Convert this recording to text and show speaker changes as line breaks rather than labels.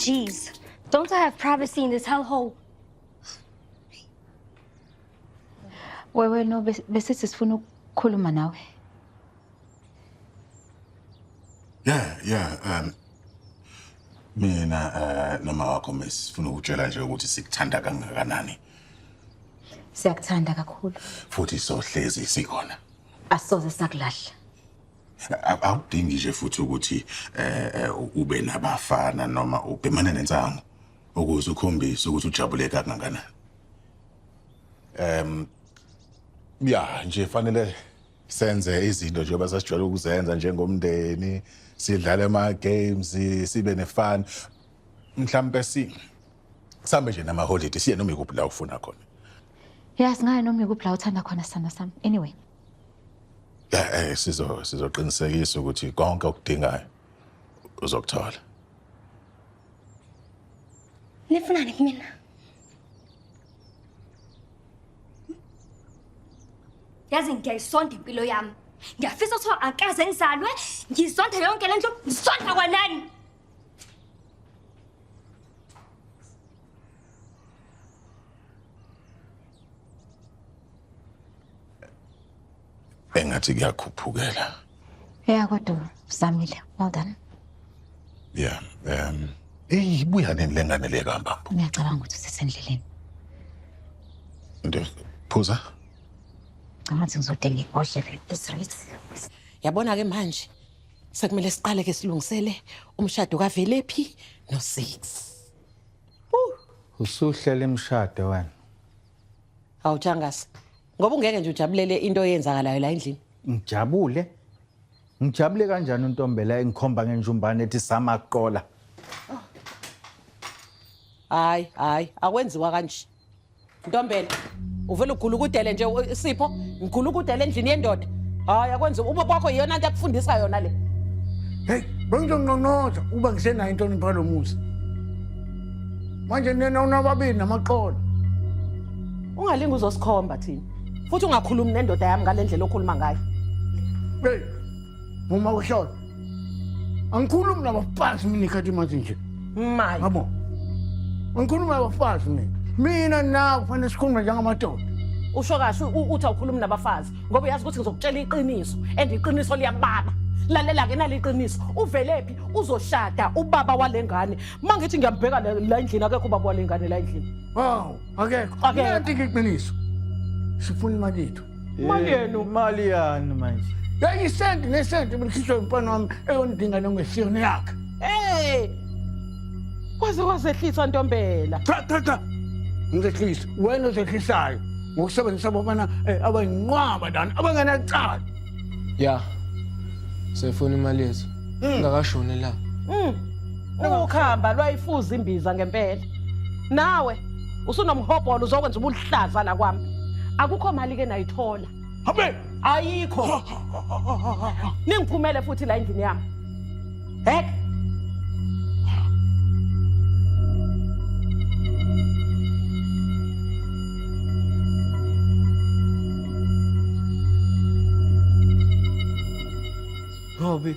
Jeez, don't I have privacy in this hellhole?
Wewe no besithi sifuna ukukhuluma nawe.
Yeah, mina noma wakho mesifuna ukutshela nje ukuthi sikuthanda kangakanani.
Siyakuthanda kakhulu.
Futhi sohlezi sikhona.
Asoze sakulahla.
Awudingi nje futhi ukuthi ube nabafana noma ubhemane nensango ukuze ukhombise ukuthi ujabule kangakanani. Ya nje fanele senze izinto nje abasajwayele ukuzenza njengomndeni, sidlale ama games, sibe nefun. Mhlambe sambe nje nama holiday siye noma ikuphi la ufuna khona.
Yes, ngaye noma ikuphi la uthanda khona sana sami. Anyway.
Sizoqinisekisa ukuthi konke okudingayo uzokuthola.
Nifunani kumina? Yazi ngiyayisonda impilo yami. Ngiyafisa ukuthi angikaze ngizalwe, ngizonda yonke lento, ngizonda kwanani?
Engathi kuyakhuphukela.
Yeah, kodwa Samile, well done.
Yeah, ibuya nenhlengane le kambamba.
Ngiyacabanga ukuthi usesendleleni.
Nto phuza.
Ngathi ngizodinga ibhodlela lesirate.
Yabona ke manje sekumele siqale ke silungisele umshado kaVelephi no6.
Usuhlela imshado wena.
Awujangasi. Ngoba ungeke nje ujabulele into eyenzakalayo la endlini.
Ngijabule kanjani untombela engikhomba ngenjumbane ethi samaqola.
Hayi, akwenziwa kanje. Ntombela, uvela ugulukudele nje Sipho, ngigulukudele endlini yendoda. Hayi akwenziwa uba bakho iyona into akufundisa yona le.
Hey, bengizonqonqoza uba ngisenayo intonipha lo muzi. Manje nina unababili namaqola.
Ungalingi uzosikhomba thina. Futhi ungakhulumi nendoda yami ngalendlela okhuluma ngayo.
Hey, uma ushola. Angikhulumi nabafazi mina ikhathi manje nje.
Mayi.
Yabo. Angikhulumi nabafazi mina. Mina nawe kufanele sikhulume njengamadoda.
Usho kahle uthi awukhulumi nabafazi ngoba uyazi ukuthi ngizokutshela iqiniso and iqiniso liyakubaba. Lalela ke naliqiniso uVelephi uzoshada ubaba walengane mangithi ngiyambheka la endlini akekho ubaba walengane la endlini.
Hawu akekho nanti iqiniso sifuna imali yethu.
Mali yenu
Mali yani manje?
Yayisenti nesenti bilikhishwe umfana wami eyondinga nongesiyona yakhe.
Hey kwazehlisa ntombela.
Cha ngizehlisa wena ozehlisayo ngokusebenzisa abafana abayinqwaba lana abangenacala.
Ya sefuna imali yethu ngakashone la.
Ukukhamba lwayifuza imbiza ngempela. Nawe usunomhobholo uzokwenza ubuhlaza la kwami. Akukho mali ke nayithola.
Habe
ayikho. Ningiphumele futhi la endlini yami. Hek.
Ngobe